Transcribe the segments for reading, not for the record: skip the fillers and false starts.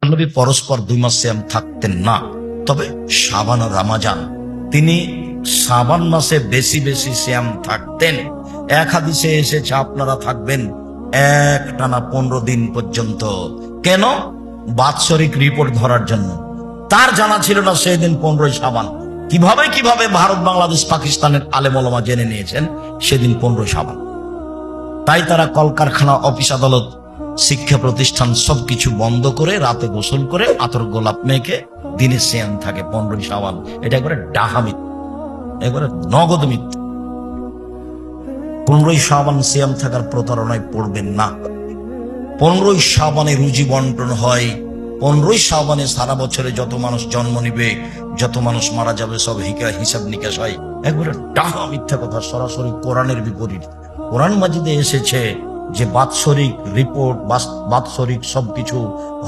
নবী পরস্পর 2 মাস সিয়াম থাকতেন না, তবে শাবান ও রমজান তিনি শাবান মাসে বেশি বেশি সিয়াম থাকতেন। এক হাদিসে এসেছে আপনারা থাকবেন একটানা 15 দিন পর্যন্ত। কেন? বাৎসরিক রিপোর্ট ধরার জন্য। তার জানা ছিল না সেদিন 15ই শাবান। কিভাবে ভারত, বাংলাদেশ, পাকিস্তানের আলেম ওলামা জেনে নিয়েছেন সেদিন 15ই শাবান। তাই তারা কলকারখানা, অফিস, আদালত, শিক্ষা প্রতিষ্ঠান সবকিছু বন্ধ করে রাতে গোসল করে আতর গোলাপ মেখে দিনে সিয়াম থাকে 15ই শাবান। এটা একবারে ডাহামিত, একবারে নগদ মিথ্যা। 15ই শাবান সিয়াম থাকার প্রতারণায় পড়বেন না। 15ই শাবানে রুজি বন্টন হয়। 15ই শাবানে সারা বছরে যত মানুষ জন্ম নিবে, যত মানুষ মারা যাবে, সব হিসাব নিকাশ হয়। একবারে ডাহা মিথ্যা কথা, সরাসরি কোরআনের বিপরীত। কোরআন মাজিদে এসেছে যে বাৎসরিক রিপোর্ট, বাৎসরিক সবকিছু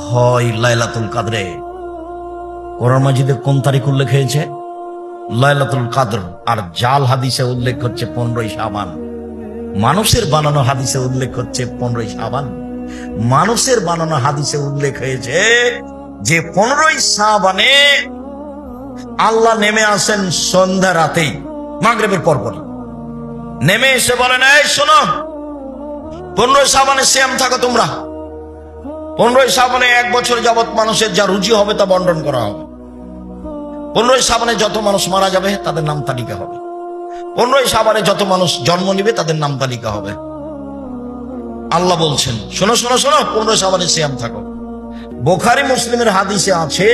হয় লাইলাতুল কাদরে। কোরআন মাজিদে কোন তারিখ উল্লেখ হয়েছে? লাইলাতুল কাদর। আর জাল হাদিসে উল্লেখ হচ্ছে 15ই শাবান। মানুষের বানানো হাদিসে উল্লেখ হচ্ছে 15ই শাবান। মানুষের বানানো হাদিসে উল্লেখ হয়েছে যে 15ই শাবানে আল্লাহ নেমে আসেন সন্ধ্যা রাতেই, মাগরিবের পরপরই নেমে এসে বলেন, এই শোনো, 15ই শাবানে সিয়াম থাকো তোমরা। 15ই শাবানে 1 বছর যাবত মানুষের যা রুজি হবে তা বন্টন করা হবে। 15ই শাবানে যত মানুষ মারা যাবে তাদের নাম তালিকা হবে। 15ই শাবানে যত মানুষ জন্ম নিবে তাদের নাম তালিকা হবে। আল্লাহ বলছেন, শোনো 15ই শাবানে সিয়াম থাকো। বুখারী মুসলিমের হাদিসে আছে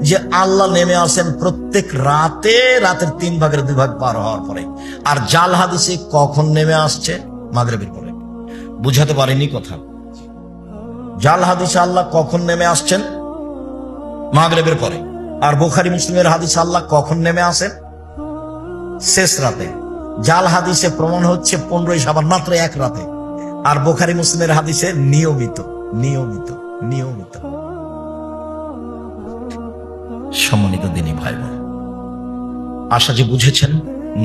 যে আল্লাহ নেমে আসেন প্রত্যেক রাতে, রাতের 3 ভাগের 2 ভাগ পার হওয়ার পরে। আর জাল হাদিসে কখন নেমে আসছে? মাগরিবের পরে। বুঝাতে পারিনি কথা? জাল হাদিসে আল্লাহ কখন নেমে আসছেন? মাগরিবের পরে। আর বুখারী মুসলিমের হাদিসে আল্লাহ কখন নেমে আসেন? শেষ রাতে। জাল হাদিসে প্রমাণ হচ্ছে 15ই শাবান মাত্র 1 রাতে। আর বুখারী মুসলিমের হাদিসে নিয়মিত। সম্মানিত দিনী ভাই বোন, আশা যে বুঝেছেন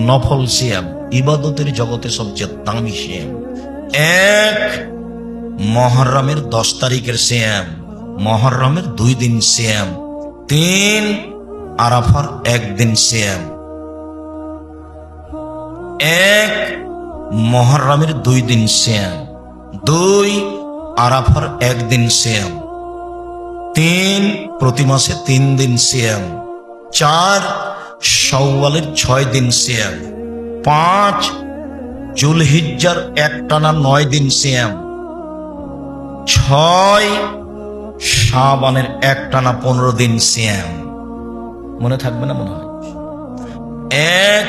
নফল সিয়াম ইবাদতের জগতে সবচেয়ে দামি সিয়াম। 1 মুহররমের 10 তারিখের সিয়াম, মুহররমের 2 দিন সিয়াম। 3 আরাফার 1 দিন সিয়াম। 1 মুহররমের 2 দিন সিয়াম, 2 আরাফার 1 দিন সিয়াম, 3 প্রতি মাসে 3 দিন সিয়াম, 4 শাওয়ালের 6 দিন সিয়াম, 5 যুলহিজ্জার একটানা 9 দিন সিয়াম, 6 শাবানের একটানা 15 দিন সিয়াম। মনে থাকবে না মনে হয়? 1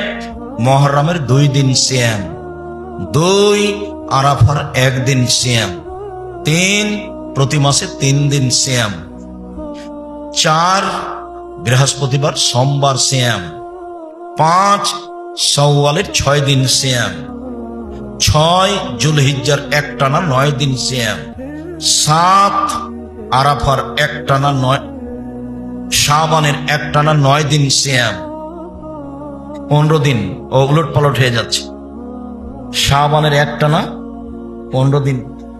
মুহররমের 2 দিন সিয়াম, 2 আরাফার 1 দিন সিয়াম, 3 প্রতি মাসে 3 দিন সিয়াম, 4 বৃহস্পতিবার সোমবার সিয়াম, 5 শাওয়ালের 6 দিন সিয়াম, 6 যুলহিজ্জার একটানা 9 দিন সিয়াম, 7 আরাফার একটানা 9, শাবানের একটানা 9 দিন সিয়াম। 15 দিন ও উলট পালট হয়ে যাচ্ছে। শাবানের একটানা 15 দিন,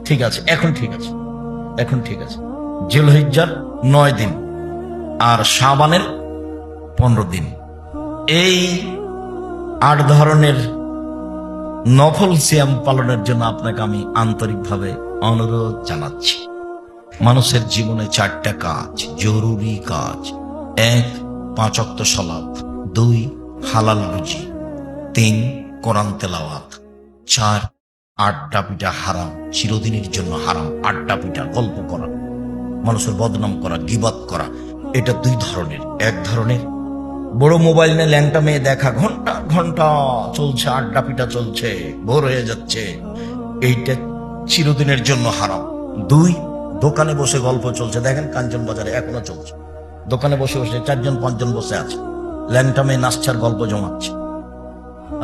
ঠিক আছে, এখন ঠিক আছে। যুলহিজ্জার 9 দিন আর শাবানের 15 দিন। এই 8 ধরনের নফল সিয়াম পালনের জন্য আপনাকে আমি আন্তরিকভাবে অনুরোধ জানাচ্ছি। মানুষের জীবনে 4টা কাজ, জরুরি কাজ। 1 5 ওয়াক্ত সালাত, 2 হালাল রুজি, 3 কোরআন তেলাওয়াত, 4 আড্ডা পিটা হারাম, চিরদিনের জন্য হারাম। আড্ডা পিটা, গল্প করা, মানুষের বদনাম করা, গীবত করা, এটা 2 ধরনের। 1 ধরনের বড় মোবাইল নিয়ে ল্যাংটা মেয়ে দেখা, ঘন্টা ঘন্টা চলছে, আড্ডা পিটা চলছে, ভোর হয়ে যাচ্ছে, এইটা চিরদিনের জন্য হারাম। 2 দোকানে বসে গল্প চলছে, দেখেন কাঞ্চন বাজারে এখনো চলছে, দোকানে বসে 4 জন 5 জন বসে আছে, ল্যাংটা মেয়ে নাচছার গল্প জমাচ্ছে।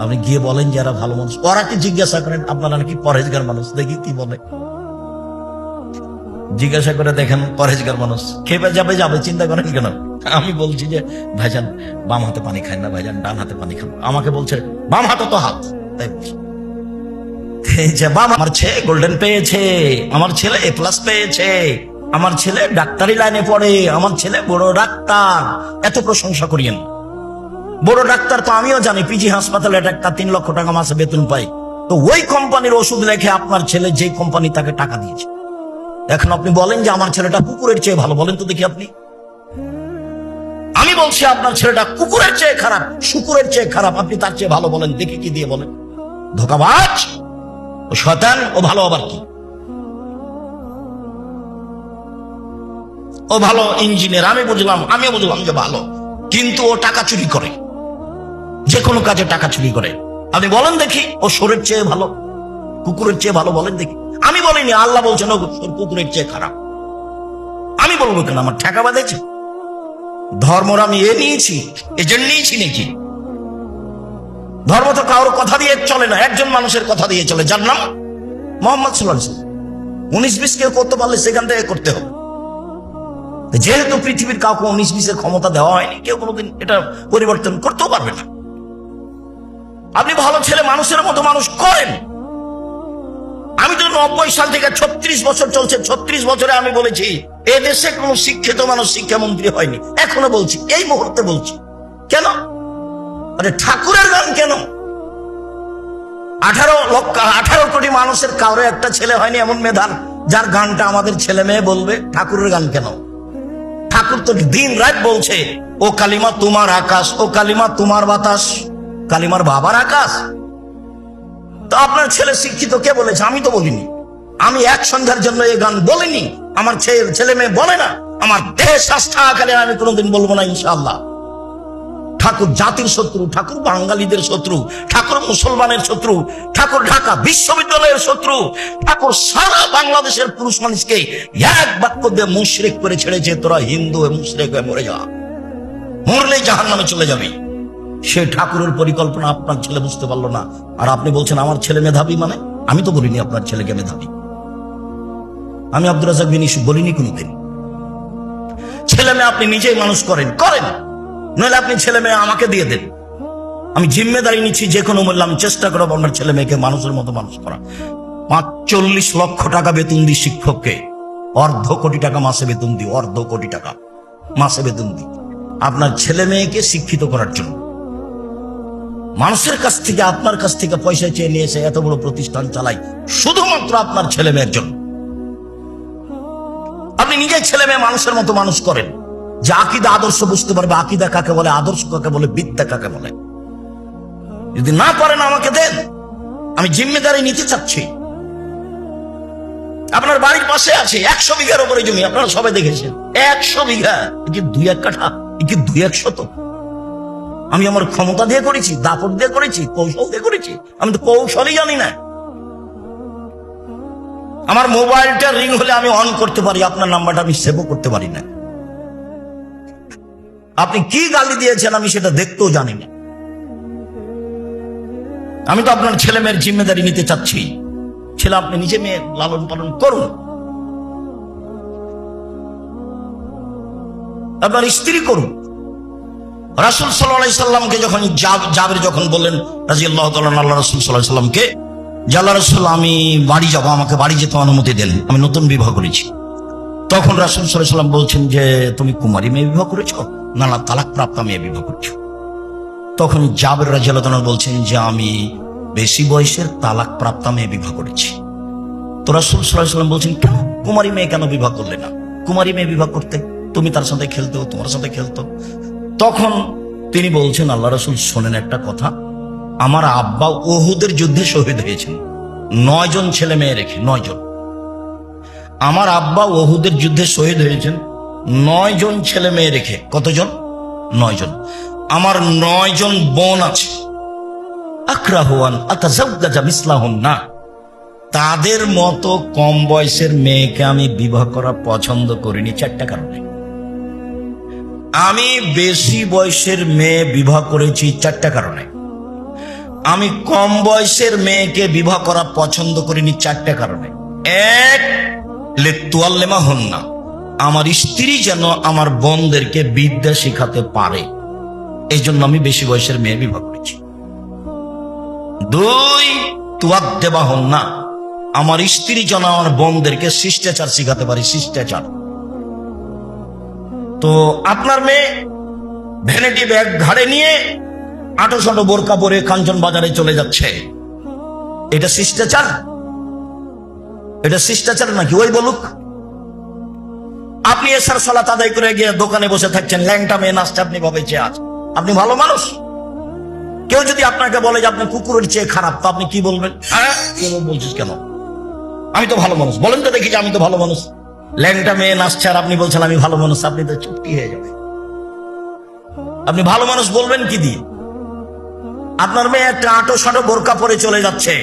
আপনি গিয়ে বলেন যে এরা ভালো মানুষ, ওরা কি জিজ্ঞাসা করেন আপনারা নাকি পরহেজগার মানুষ, দেখি কি বলে। জিজ্ঞাসা করে দেখেন পরহেজগার মানুষ, খেপে যাবে, চিন্তা করেন কেন? আমি বলছি যে ভাইজান বাম হাতে পানি খান না, ভাইজান ডান হাতে পানি খান। আমাকে বলছে বাম হাতে তো হাত, তাই বলছে আমার ছেলে গোল্ডেন পেয়েছে, আমার ছেলে A+ পেয়েছে, আমার ছেলে ডাক্তারি লাইনে পড়ে, আমার ছেলে বড় ডাক্তার, এত প্রশংসা করিয়েন। বড় ডাক্তার তো আমিও জানি, পিজি হাসপাতালে একটা 3 লক্ষ টাকা মাসে বেতন পাই। তো ওই কোম্পানির ওষুধ লেখে আপনার ছেলে যে কোম্পানি তাকে টাকা দিয়েছে। এখন আপনি বলেন যে আমার ছেলেটা কুকুরের চেয়ে ভালো, বলেন তো দেখি আপনি। আমি বলছি আপনার ছেলেটা কুকুরের চেয়ে খারাপ, শুকুরের চেয়ে খারাপ, আপনি তার চেয়ে ভালো বলেন দেখি, কি দিয়ে বলেন? ধোঁকাবাজ, ও শয়তান, ও ভালো আবার কি? ও ভালো ইঞ্জিনিয়ার, আমিও বুঝলাম যে ভালো, কিন্তু ও টাকা চুরি করে, যে কোনো কাজে টাকা চুরি করে। আপনি বলেন দেখি ও শরীর চেয়ে ভালো, কুকুরের চেয়ে ভালো, বলেন দেখি। আমি বলিনি, আল্লাহ বলছেন ও কুকুরের চেয়ে খারাপ। আমি বলবো কেন? আমার ঠেকা বাঁধেছে? ধর্মর আমি নিয়েছি, এজেন্ট নিয়েছি নাকি? ধর্ম তো কারোর কথা দিয়ে চলে না, একজন মানুষের কথা দিয়ে চলে, যার নাম মোহাম্মদ সাল্লাল্লাহু আলাইহি ওয়াসাল্লাম। 19-20 কেউ করতে পারলে সেখান থেকে করতে হবে। যেহেতু পৃথিবীর কাউকে 19-20-এর ক্ষমতা দেওয়া হয়নি, কেউ কোনোদিন এটা পরিবর্তন করতেও পারবে না। আপনি ভালো ছেলে মানুষের মতো মানুষ করেন। আমি তো 90 সাল থেকে 36 বছর চলছে, 36 বছরে আমি বলেছি এ দেশে কোন শিক্ষিত মানুষ শিক্ষামন্ত্রী হয়নি, এখনো বলছি, এই মুহূর্তে বলছি। কেন? আরে ঠাকুরের গান কেন? 18 কোটি মানুষের কারো একটা ছেলে হয়নি এমন মেধার, যার গানটা আমাদের ছেলে মেয়ে বলবে। ঠাকুরের গান কেন? ঠাকুর তো দিন রাত বলছে ও কালিমা তোমার আকাশ, ও কালিমা তোমার বাতাস, কালিমার বাবার আকাশ। তো আপনার ছেলে শিক্ষিত কে বলেছে? আমি তো বলিনি। আমি এক সন্ধ্যার জন্য এই গান বলিনি, আমার ছেলে মেয়ে বলে না, আমার দেশ আস্থাকালে আমি কোনোদিন বলবো না ইনশাআল্লাহ। ঠাকুর জাতির শত্রু, ঠাকুর বাঙালিদের শত্রু, ঠাকুর মুসলমানের শত্রু, ঠাকুর ঢাকা বিশ্ববিদ্যালয়ের শত্রু, ঠাকুর সারা বাংলাদেশের পুরুষ মানুষকে এক বাক্য দিয়ে মুশরিক করে ছেড়েছে, তোরা হিন্দু হয়ে মুশরিক হয়ে মরে যা, মরলেই জাহান্নামে চলে যাবে। সে ঠাকুরের পরিকল্পনা আপনার ছেলে বুঝতে পারলো না, আর আপনি বলছেন আমার ছেলে মেধাবী। মানে আমি তো বলিনি আপনার ছেলেকে মেধাবী, আমি আব্দুর রাজ্জাক বিন ইউসুফ বলিনি কোনোদিন। ছেলে মেয়ে আপনি নিজেই মানুষ করেন, নইলে আপনি ছেলে মেয়ে আমাকে দিয়ে দেন। আমি জিম্মেদারি নিচ্ছি, যে কোনো মূল্যে আমি চেষ্টা করবো আপনার ছেলে মেয়েকে মানুষের মতো মানুষ করা। 45 লক্ষ টাকা বেতন দিই শিক্ষককে, 1/2 কোটি টাকা মাসে বেতন দিই, 1/2 কোটি টাকা মাসে বেতন দিই আপনার ছেলে মেয়েকে শিক্ষিত করার জন্য। মানুষের কাছ থেকে, আপনার কাছ থেকে পয়সা চেয়ে নিয়ে এসে এত বড় প্রতিষ্ঠান চালাই শুধুমাত্র আপনার ছেলে মেয়ের জন্য। আপনি নিজে ছেলে মেয়ে মানুষের মতো মানুষ করেন, যে আকীদা আদর্শ বুঝতে পারবে, আকীদা কাকে বলে, আদর্শ কাকে বলে, বিদ্যা কাকে বলে। যদি না পারেন আমাকে দেন, আমি জিম্মেদারি নিতে চাচ্ছি। আপনার বাড়ির পাশে আছে 100 বিঘার উপরে জমি, আপনারা সবাই দেখেছেন। 100 বিঘা, কি 2-1 কাঠা, কি 2-1 আমি আমার ক্ষমতা দিয়ে করেছি, দাপট দিয়ে করেছি, কৌশল দিয়ে করেছি? আমি তো কৌশলই জানি না। আমার মোবাইলটা রিং হলে আমি অন করতে পারি, আপনার নাম্বারটা আমি সেভও করতে পারি না। আপনি কি গালি দিয়েছেন আমি সেটা দেখতেও জানি না। আমি তো আপনার ছেলে মেয়ের জিম্মেদারি নিতে চাচ্ছি। ছেলে আপনি নিজে মেয়ে লালন পালন করুন, আপনার স্ত্রী করুন। রাসূল সাল্লাল্লাহু আলাইহি সাল্লামকে যখন জাবের যখন বললেন রাদিয়াল্লাহু তাআলা আল্লাহ রাসূল সাল্লাল্লাহু আলাইহি সাল্লামকে, যে আল্লাহ রাসূল আমি বাড়ি যাব, আমাকে বাড়ি যেতে অনুমতি দেন, আমি নতুন বিবাহ করেছি। তখন রাসূল সাল্লাল্লাহু আলাইহি সাল্লাম বলছেন যে তুমি কুমারী মেয়ে বিবাহ করেছো না তালাক প্রাপ্ত মেয়ে বিবাহ করেছো? তখন জাবের রাদিয়াল্লাহু তাআলা বলছেন যে আমি বেশি বয়সের তালাক প্রাপ্ত মেয়ে বিবাহ করেছি। তো রাসূল সাল্লাল্লাহু আলাইহি সাল্লাম বলছেন কেন কুমারী মেয়ে কেন বিবাহ করলে না? কুমারী মেয়ে বিবাহ করতে, তুমি তার সাথে খেলতে, তোমার সাথে খেলতো। তখন তিনি বলছেন আল্লাহ রাসূল শোনেন একটা কথা, আমার আব্বা উহুদের যুদ্ধে শহীদ হয়েছেন 9 জন ছেলে মেয়ে রেখে, 9 জন। আমার আব্বা উহুদের যুদ্ধে শহীদ হয়েছেন 9 জন ছেলে মেয়ে রেখে। কতজন? 9 জন। আমার 9 জন বোন আছে, আকরাহুয়ান আতাজাওয়াজা মিসলাহুন্না, তাদের মতো কম বয়সের মেয়েকে আমি বিবাহ করা পছন্দ করিনি 4টা কারণে। আমি বেশি বয়সের মেয়ে বিবাহ করেছি 4টা কারণে। আমি কম বয়সের মেয়েকে বিবাহ করা পছন্দ করিনি 4টা কারণে। 1, লিতুআল্লিমাহুন্না, আমার স্ত্রী যেন আমার বোনদেরকে বিদ্যা শেখাতে পারে, এই জন্য আমি বেশি বয়সের মেয়ে বিবাহ করেছি। 2, তুআদ্দিবাহুন্না, আমার স্ত্রী যেন আমার বোনদেরকে শিষ্টাচার শেখাতে পারে, শিষ্টাচার। তো আপনার মেয়ে ভ্যানিটি ব্যাগ ঘাড়ে নিয়ে আটো বোরকা পরে কাঞ্চন বাজারে চলে যাচ্ছে, এটা শিষ্টাচার? এটা শিষ্টাচার নাকি? ওই বলুক। আপনি এসার সালাত আদায় করে গিয়ে দোকানে বসে থাকছেন, ল্যাংটা মেয়ে নাচছে, আপনি ভাবে চেয়ে আছেন, আপনি ভালো মানুষ? কেউ যদি আপনাকে বলে যে আপনি কুকুরের চেয়ে খারাপ, তো আপনি কি বলবেন? হ্যাঁ, কেউ বলছিস কেন? আমি তো ভালো মানুষ, বলেন তো দেখি যে আমি তো ভালো মানুষ। ল্যাংটা মেয়ে নাচছে আর আপনি বলছেন আমি ভালো মানুষ, আপনি তো চুপটি হয়ে যাবে। আপনি ভালো মানুষ বলবেন কি দিয়ে? আপনার মেয়ে একটা আটো সাটো বোরকা পরে চলে যাচ্ছে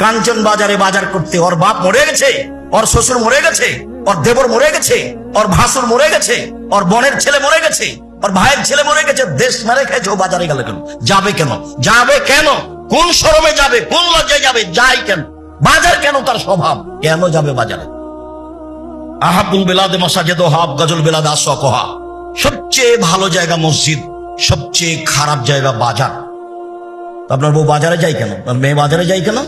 কাঞ্চন বাজারে বাজার করতে, ওর বাপ মরে গেছে, ওর শ্বশুর মরে গেছে, ওর দেবর মরে গেছে, ওর ভাসুর মরে গেছে, ওর বোনের ছেলে মরে গেছে, ওর ভাইয়ের ছেলে মরে গেছে, দেশ মেরে খেয়েছে, ও বাজারে গেল কেন? যাবে কেন? যাবে কেন? কোন শরমে যাবে? কোন লজ্জায় যাবে? যাই কেন? বাজার কেন? তার স্বভাব কেন যাবে বাজারে? আহাবুল বেলাদে মাসাজেদ হাব গজল বেলাদ আসোহা। সবচেয়ে ভালো জায়গা মসজিদ, সবচেয়ে খারাপ জায়গা বাজার। আপনার বউ বাজারে যায় কেন? আপনার মেয়ে বাজারে যায় কেন?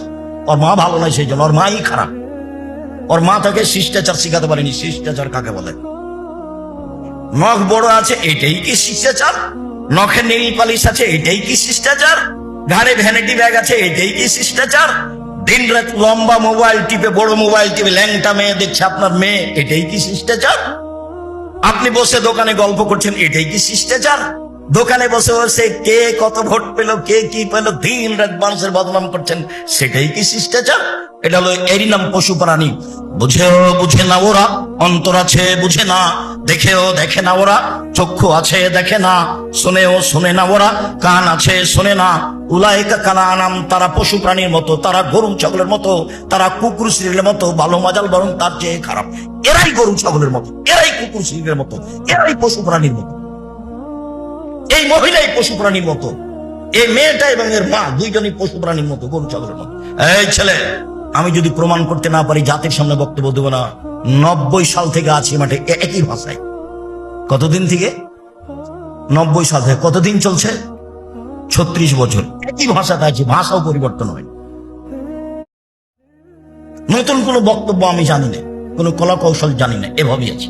ওর মা ভালো নয় সেই জন্য, ওর মাই খারাপ। ওর মা তাকে শিষ্টাচার শিখাতে পারেনি। শিষ্টাচার কাকে বলে? নখ বড় আছে, এটাই কি শিষ্টাচার? নখে নীল পালিশ আছে, এটাই কি শিষ্টাচার? ঘাড়ে ভ্যানিটি ব্যাগ আছে, এটাই কি শিষ্টাচার? দিন রাত লম্বা মোবাইল টিপে, বড় মোবাইল টিপে ল্যাংটা মেয়ে দেখছে আপনার মেয়ে, এটাই কি শিষ্টাচার? আপনি বসে দোকানে গল্প করছেন, এটাই কি শিষ্টাচার? দোকানে বসে বসে কে কত ভোট পেল, কে কি পেল, দিন রাত মানুষের বদনাম করছেন, সেটাই কি শিষ্টাচার? এটা হলো, এরই নাম পশু প্রাণী। বুঝেও বুঝে না ওরা, অন্তর আছে বুঝে না, দেখেও দেখে না ওরা, চক্ষু আছে দেখে না, শুনেও শুনে না ওরা, কান আছে শোনে না। উলাইকা কানা আনাম, তারা পশু প্রাণীর মতো, তারা গরু ছাগলের মতো, তারা কুকুর শ্রীলের মতো, ভালো মজাল বরং তার চেয়ে খারাপ। এরাই গরু ছাগলের মতো, এরাই কুকুর শ্রীলের মতো, এরাই পশু প্রাণীর মতো। এই মহিলাই পশু প্রাণীর মতো, এই মেয়েটা এবং এর মা দুইজনই পশু প্রাণীর মতো, গরু ছাগলের মতো। এই ছেলে, আমি যদি প্রমাণ করতে না পারি জাতির সামনে বক্তব্য দেবো না। 90 সাল থেকে আছি মাঠে একই ভাষায়। কতদিন থেকে? 90 সাল থেকে। কতদিন চলছে? 36 বছর একই ভাষাতে আছি, ভাষাও পরিবর্তন হয়। নতুন কোনো বক্তব্য আমি জানি না, কোনো কলা কৌশল জানি না, এভাবেই আছি।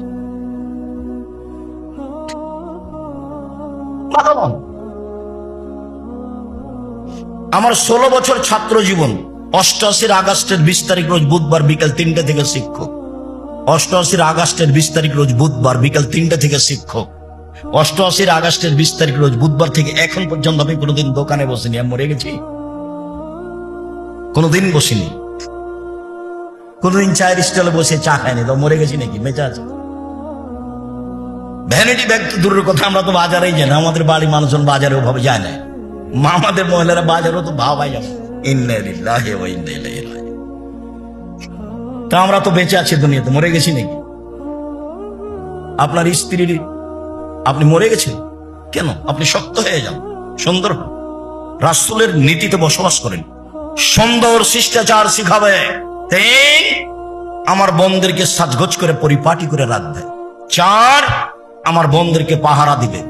আমার 16 বছর ছাত্র জীবন। 88 আগস্টের 20 তারিখ রোজ বুধবার বিকাল 3টে থেকে শিক্ষক। 88 আগস্টের 20 তারিখ রোজ বুধবার বিকাল 3টে থেকে শিক্ষক। 88 আগস্টের 20 তারিখ রোজ বুধবার থেকে এখন পর্যন্ত আমি কোনোদিন দোকানে বসিনি। আমি মরে গেছি? কোনোদিন বসিনি। কোনোদিন চায়ের স্টলে বসে চা খাইনি। তো মরে গেছি নাকি? বেঁচে আছে। ভ্যানিটি ব্যাগ তো দূরের কথা, আমরা তো বাজারেই যাই না। আমাদের বাড়ির মানুষজন বাজারে ওভাবে যায় না। আমাদের মহিলারা বাজারও তো ভাবাই যাবে। তা আমরা তো বেঁচে আছি দুনিয়াতে, মরে গেছি নাকি? আপনার স্ত্রীর আপনি মরে গেছেন কেন? আপনি শক্ত হয়ে যান, সুন্দর হন, রাসূলের নীতিতে বসবাস করেন, সুন্দর শিষ্টাচার শিখাবে। 3, আমার বোনদেরকে সাজগোজ করে পরিপাটি করে রাখবে। 4, আমার বোনদেরকে পাহারা দিবে।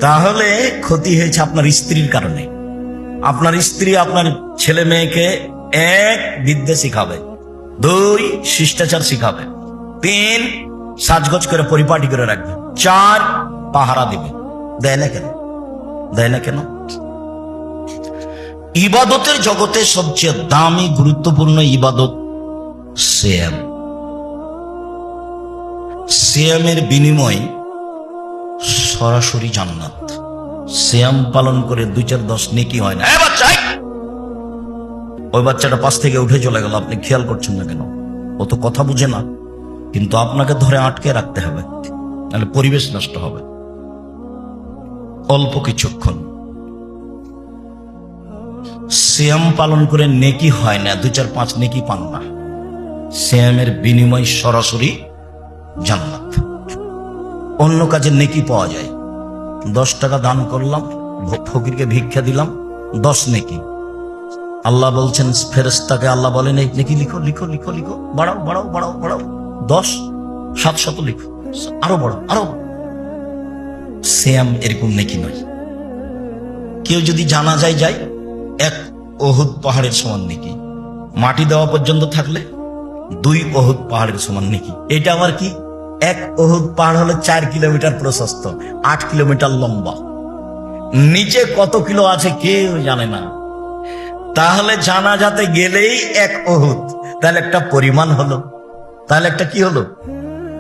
তাহলে ক্ষতি হয়েছে আপনার স্ত্রীর কারণে। আপনার স্ত্রী আপনার ছেলে মেয়েকে 1, বিদ্যা শিখাবে, 2, শিষ্টাচার শিখাবে, 3, সাজগোজ করে পরিপাটি করে রাখবে, 4, পাহারা দিবে। দেয় না কেন? দেয় না কেন? ইবাদতের জগতে সবচেয়ে দামি গুরুত্বপূর্ণ ইবাদত সিয়াম। সিয়ামের বিনিময় সরাসরি জান্নাত। সিয়াম পালন করে 2-4-10 নেকি হয় না। ওই বাচ্চাটা পাশ থেকে উঠে চলে গেল, আপনি খেয়াল করছেন না কেন? ও তো কথা বুঝে না, কিন্তু আপনাকে ধরে আটকে রাখতে হবে, নাহলে পরিবেশ নষ্ট হবে। অল্প কিছুক্ষণ সিয়াম পালন করে নেকি হয় না, 2-4-5 নেকি পান না। সিয়ামের বিনিময় সরাসরি জান্নাত। অন্য কাজে নেকি পাওয়া যায়। 10 টাকা দান করলাম, ফকিরকে ভিক্ষা দিলাম, 10 নেকি। আল্লাহ বলছেন ফেরেশতাকে, আল্লাহ বলেন এই নেকি লিখো লিখো লিখো লিখো, বাড়াও বাড়াও বাড়াও বাড়াও, 10 700 লিখো, আরো বাড়াও আরো। সিয়াম এরকম নেকি নয়। কেউ যদি জানাজায় যায়, 1 ওহুদ পাহাড়ের সমান নেকি। মাটি দেওয়া পর্যন্ত থাকলে 2 ওহুদ পাহাড়ের সমান নেকি। এটা আবার কি? এক উহুদ পাহাড় হলো 4 কিলোমিটার প্রশস্ত, 8 কিলোমিটার লম্বা। নিচে কত কিলো আছে কেউ জানে না। তাহলে জানাজাতে গেলেই এক উহুদ, তাহলে একটা পরিমাণ হলো, তাহলে একটা কি হলো,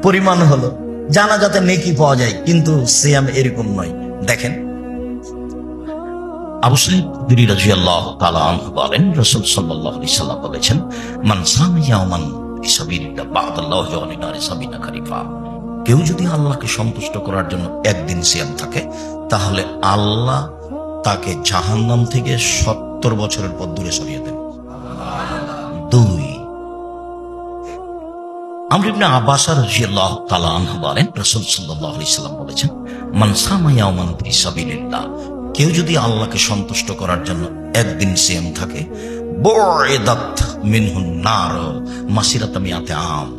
পরিমাণ হলো। জানাজাতে নেকি পাওয়া যায়, কিন্তু সিয়াম এরকম নয়। দেখেন আবু সাঈদ খুদরি রাদিয়াল্লাহু তাআলা আনহু বলেন, রাসূল সাল্লাল্লাহু আলাইহি সাল্লাম বলেছেন, মান সামা ইয়াওমান ফি সাবিলিল্লাহ বা'দাল্লাহি ওয়া লিনারি সাবিনা খারিফা। কেউ যদি আল্লাহকে সন্তুষ্ট করার জন্য একদিন সিয়াম থাকে, তাহলে আল্লাহ তাকে জাহান্নাম থেকে 70 বছরের পথ দূরে সরিয়ে দেন। 2, আমর ইবনে আব্বাস রাদিয়াল্লাহু তাআলা আনহু বলেন, রাসূল সাল্লাল্লাহু আলাইহি সাল্লাম বলেছেন, মান সামা ইয়াওমান ফি সাবিলিল্লাহ। কেউ যদি আল্লাহকে সন্তুষ্ট করার জন্য একদিন সিয়াম থাকে, বুইদাত মিনহুন নার মাসিরাতা মিয়াতে আম,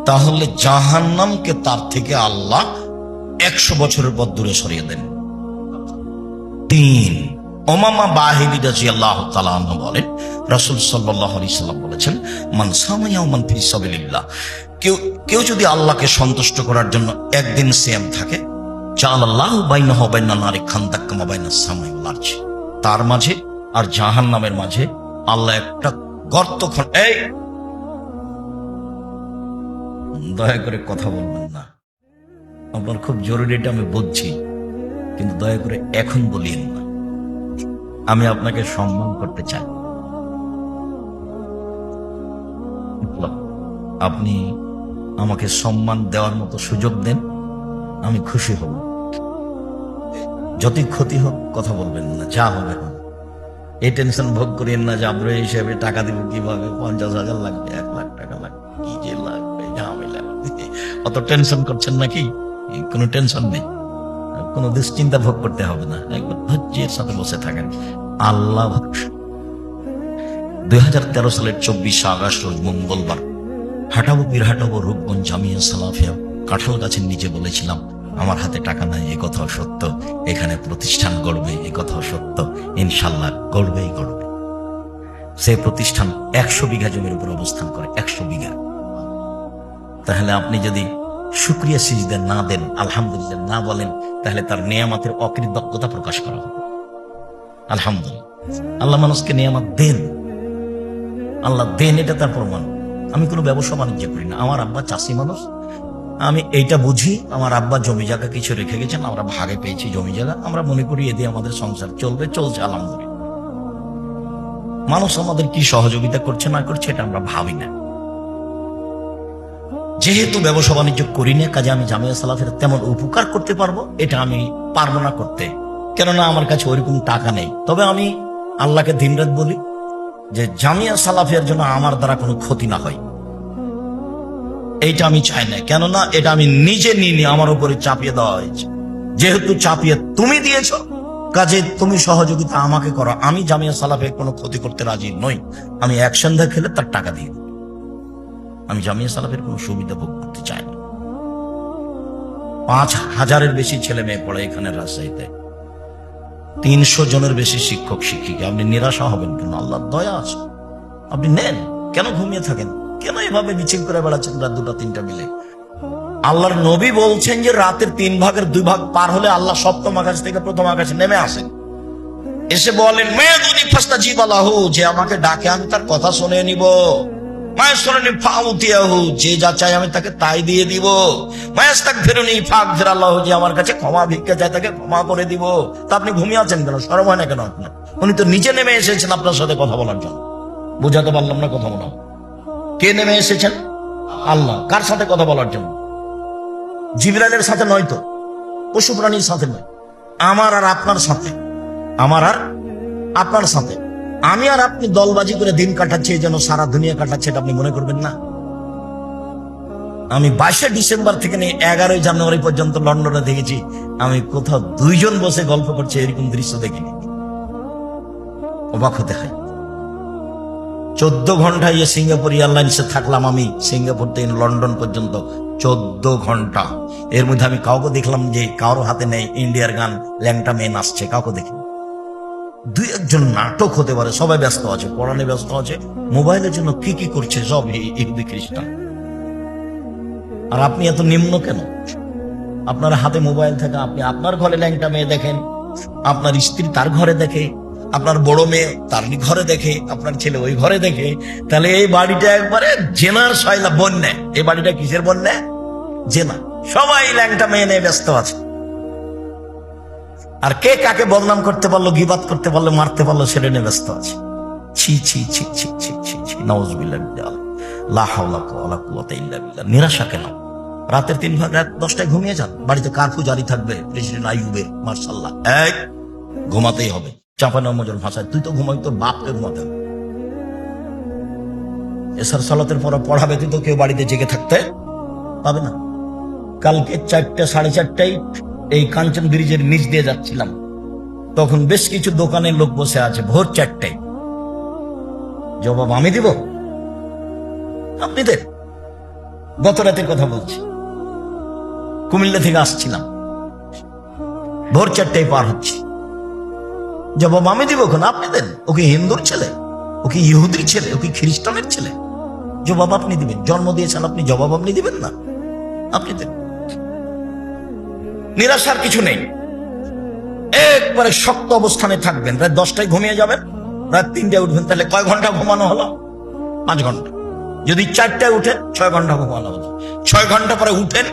তাহলে জাহান্নামকে তার থেকে আল্লাহ 100 বছরের পথ দূরে সরিয়ে দেন। 3, উমামা বাহিলী রাদিয়াল্লাহু তাআলা আনহু বলেন, রাসূল সাল্লাল্লাহু আলাইহি সাল্লাম বলেছেন, মান সামা ইয়াওমান ফি সাবিলিল্লাহ। কেউ যদি আল্লাহকে সন্তুষ্ট করার জন্য একদিন সিয়াম থাকে, জাআলাল্লাহু বাইনাহু ওয়া বাইনান নারি খান্দাক কামা বাইনাস সামাই ওয়াল আরশ, তার মাঝে আর জাহান্নামের মাঝে আল্লাহ একটা গর্ত এই দয়া করে কথা বলবেন না, আপনার খুব জরুরি, এটা আমি বুঝছি, কিন্তু দয়া করে এখন বলিয়েন না। আমি আপনাকে সম্মান করতে চাই, আপনি আমাকে সম্মান দেওয়ার মতো সুযোগ দেন, আমি খুশি হব। যতই ক্ষতি হোক কথা বলবেন না, যা হবে হবে। এই টেনশন ভোগ করেন না যে আব্রোহী হিসেবে টাকা দিব কিভাবে, 50,000 লাগবে, 1 লাখ টাকা লাগবে, কি যে লাগবে, ঝামেলা। অত টেনশন করছেন নাকি? কোনো টেনশন নেই, কোনো দুশ্চিন্তা ভোগ করতে হবে না, একবার ধৈর্যের সাথে বসে থাকেন। আল্লাহ ভরসা। 2013 সালের 24 আগস্ট রোজ মঙ্গলবার হাটাবো রূপগঞ্জ জামিয়া সালাফিয়া কাঁঠাল গাছের নিচে বলেছিলাম, আমার হাতে টাকা নাই, এ কথাও সত্য, এখানে প্রতিষ্ঠান গড়বে, এ কথাও সত্য, ইনশাল্লাহ গড়বেই গড়বে। সেই প্রতিষ্ঠান 100 বিঘা জমির উপর অবস্থান করে, 100 বিঘা। তাহলে আপনি যদি শুকরিয়া সিজদা না দেন, আলহামদুলিল্লাহ না বলেন, তাহলে তার নেয়ামতের অকৃতজ্ঞতা প্রকাশ করা হবে। আলহামদুলিল্লাহ, আল্লাহ মানুষকে নেয়ামত দেন, আল্লাহ দেন, এটা তার প্রমাণ। আমি কোনো ব্যবসা বাণিজ্য করি না, আমার আব্বা চাষি মানুষ, আমি এইটা বুঝি। আমার আব্বা জমি জায়গা কিছু রেখে গেছেন, আমরা ভাগে পেয়েছি জমি জায়গা, আমরা মনে করি এ দিয়ে আমাদের সংসার চলবে, চলছে আলহামদুলিল্লাহ। মানুষ আমাদের কি সহযোগিতা করছে না করছে এটা আমরা ভাবি না। যেহেতু ব্যবসা বাণিজ্য করি না, কাজে আমি জামিয়া সালাফের তেমন উপকার করতে পারবো এটা আমি পারবো না করতে, কেননা আমার কাছে ওইরকম টাকা নেই। তবে আমি আল্লাহকে দিনরাত বলি যে জামিয়া সালাফের জন্য আমার দ্বারা কোনো ক্ষতি না হয়, এইটা আমি চাই না, কেননা এটা আমি নিজে নিইনি, আমার উপরে চাপিয়ে দেওয়া হয়েছে। যেহেতু চাপিয়ে তুমি দিয়েছ, কাজে তুমি সহযোগিতা আমাকে করো। আমি জামিয়া সালাফের কোনো ক্ষতি করতে রাজি নই, আমি এক সন্ধ্যা খেলে তার টাকা দিয়ে দেব। আমি জামিয়া সালাফের কোনো সুবিধা ভোগ করতে চাই না। 5,000-এর বেশি ছেলে মেয়ে পড়ে এখানে রাজশাহীতে, 300 জনের বেশি শিক্ষক শিক্ষিকা। আপনি নিরাশা হবেন কেন? আল্লাহর দয়া আছে, আপনি নেন। কেন ঘুমিয়ে থাকেন? কেন এভাবে মিছিল করে বেড়াচ্ছেন রাত 2টা 3টা মিলে? আল্লাহর নবী বলছেন যে রাতের 3 ভাগের 2 ভাগ পার হলে আল্লাহ 7ম আকাশ থেকে 1ম আকাশে নেমে আসেন, এসে বলেন মেয়াদুনি ফাস্তাজিব লাহু, যে আমাকে ডাকে আমি তার কথা শুনে নিব। মায়াসরনি ফাউতিয়াহু, যে যা চাই আমি তাকে তাই দিয়ে দিব। মায়াস্তাগফিরুনি ফাগফির আল্লাহু, যে আমার কাছে ক্ষমা ভিক্ষা চায় তাকে ক্ষমা করে দিব। তা আপনি ঘুমিয়ে আছেন কেন? শরম হয় না কেন আপনার? উনি তো নিচে নেমে এসেছেন আপনার সাথে কথা বলার জন্য। বুঝাতে পারলাম না কথা মনে হয়? কে নেমে এসেছেন? আল্লাহ। কার সাথে কথা বলার জন্য? জিবরাইলের সাথে নয় তো, পশু প্রাণীর সাথে নয়, আমার আর আপনার সাথে, আমার আর আপনার সাথে। আমি আর আপনি দলবাজি করে দিন কাটাচ্ছি, যেন সারা দুনিয়া কাটাচ্ছে, এটা আপনি মনে করবেন না। আমি 22শে ডিসেম্বর থেকে নিয়ে 11ই জানুয়ারি পর্যন্ত লন্ডনে দেখেছি, আমি কোথাও 2 জন বসে গল্প করছে এরকম দৃশ্য দেখিনি। অবাক হতে হয়। 14 ঘন্টা সিঙ্গাপুর এয়ারলাইন্সে থাকলাম আমি, সিঙ্গাপুর থেকে লন্ডন পর্যন্ত 14 ঘন্টা। এর মধ্যে আমি কাউকে দেখলাম যে কারো হাতে নেই ইন্ডিয়ার গান, ল্যাংটা মেয়ে নাচছে, কাউকে দেখি। 2-1 নাটক হতে পারে, সবাই ব্যস্ত আছে, পড়ানে ব্যস্ত আছে, মোবাইলের জন্য কি কি করছে সব ইহুদি খ্রিস্টান। আর আপনি এত নিম্ন কেন? আপনার হাতে মোবাইল থাকে, আপনি আপনার ঘরে ল্যাংটা মেয়ে দেখেন, আপনার স্ত্রী তার ঘরে দেখে, আপনার বড় মেয়ে তার ঘরে দেখে, আপনার ছেলে ওই ঘরে দেখে। তাহলে এই বাড়িটা একবারে জেনার সয়লা বন্যা। এই বাড়িটা কিসের বন্যা? জেনা। সবাই ল্যাংটা মেয়ে নিয়ে ব্যস্ত আছে। আর কে কাকে বদনাম করতে পারলো, গিবাত করতে পারলো, মারতে পারলো, সেটা নিয়ে ব্যস্ত আছে। ছি ছি ছি ছি ছি ছি ছি, নাউজুবিল্লাহ, লা হাওলা ওয়ালা কুওয়াতা ইল্লা বিল্লাহ। নিরাশা কেন? রাতের 3 ভাগ, রাত 10টায় ঘুমিয়ে যান। বাড়িতে কারফিউ জারি থাকবে, প্রেসিডেন্ট আইয়ুবের, মার্শাল্লাহ, এক ঘুমাতেই হবে। চাপানো মজুর ভাষায়, তুই তো ঘুমাই, তোর বাপকে ঘুমাতে হবে। এসার সালাতের পর পড়াবে, তুই তো কেউ বাড়িতে জেগে থাকতে পাবে না। কালকে 4টা 4:30টায় এই কাঞ্চন ব্রিজের নিচ দিয়ে যাচ্ছিলাম, তখন বেশ কিছু দোকানের লোক বসে আছে। ভোর 4টায় জবাব আমি দিব? আপনি দেন। গত রাতের কথা বলছি, কুমিল্লা থেকে আসছিলাম, ভোর 4টায় পার হচ্ছি, জবাব আমি দিব কেন? আপনি দেন। ও কি হিন্দুর ছেলে? ও কি ইহুদির ছেলে? ও কি খ্রিস্টানের ছেলে? জবাব আপনি দিবেন। জন্ম দিয়েছেন আপনি, জবাব আপনি দিবেন না? আপনি দেন। নিরাশার কিছু নেই, একবারে শক্ত অবস্থানে থাকবেন। রাত 10টায় ঘুমিয়ে যাবেন, রাত 3টায় উঠবেন। তাহলে কয় ঘন্টা ঘুমানো হলো? 5 ঘন্টা। যদি 4টায় উঠেন, 6 ঘন্টা ঘুমানো হলো। 6 ঘন্টা পরে উঠেন,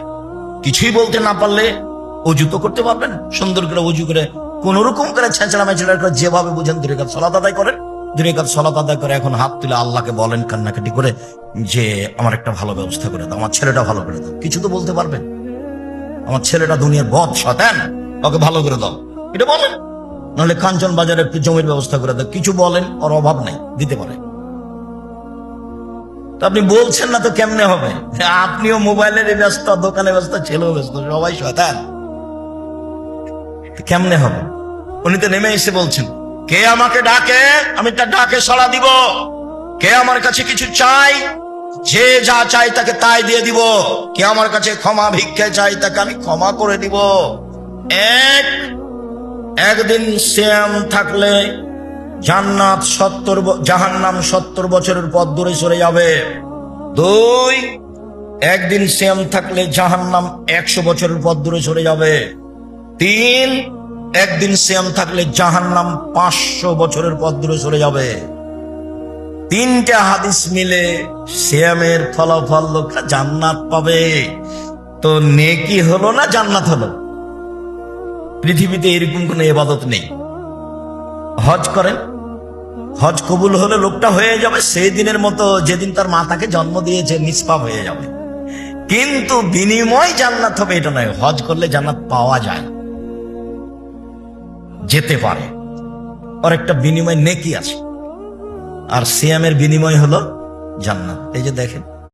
কিছুই বলতে না পারলে অজু তো করতে পারবেন। সুন্দর করে অজু করে, কোন রকম করে ছেঁচড়া মেচড়া করে, যেভাবে বুঝেন 2 রাকাত সালাত আদায় করেন। 2 রাকাত সালাত আদায় করে এখন হাত তুলে আল্লাহকে বলেন কান্নাকাটি করে যে আমার একটা ভালো ব্যবস্থা করে দাও, আমার ছেলেটা ভালো করে দাও। কিছু তো বলতে পারবেন, আমার ছেলেটা দুনিয়ার বদ শয়তান, ওকে ভালো করে দাও, এটা বলেন। নাহলে কাঞ্চন বাজারে একটু জমির ব্যবস্থা করে দাও, কিছু বলেন। ওর অভাব নাই, দিতে পারে। তো আপনি বলছেন না তো কেমনে হবে? আপনিও মোবাইলের ব্যস্ত, দোকানে ব্যস্ত, ছেলেও ব্যস্ত, সবাই শয়তান, কেমনে হবে? উনি তো নেমে এসে বলছেন, কে আমাকে ডাকে আমি তার ডাকে সাড়া দিব, কে আমার কাছে কিছু চাই, যে যা চাই তাকে তাই দিয়ে দিব, কে আমার কাছে ক্ষমা ভিক্ষা চাই তাকে আমি ক্ষমা করে দিব। একদিন শ্যাম থাকলে জান্নাত 70, জাহান্নাম 70 বছরের পথ দূরে সরে যাবে। 2, একদিন শ্যাম থাকলে জাহান্নাম 100 বছরের পথ দূরে সরে যাবে। 3, একদিন শ্যাম থাকলে জাহান্নাম 500 বছরের পথ দূরে সরে যাবে। 3টা হাদিস মিলে শ্যামের ফলাফল লোকরা জান্নাত পাবে। তো নেকি হলো না জান্নাত হলো? পৃথিবীতে এরকম কোন ইবাদত নেই। হজ করেন, হজ কবুল হলে লোকটা হয়ে যাবে সেই দিনের মতো যেদিন তার মাতাকে জন্ম দিয়েছে, নিষ্পাপ হয়ে যাবে। কিন্তু বিনিময় জান্নাত হবে এটা নয়। হজ করলে জান্নাত পাওয়া যায়, যেতে পারে, ওর একটা বিনিময় নেকি আছে। আর সিয়ামের বিনিময় হলো জান্নাত। এই যে দেখেন,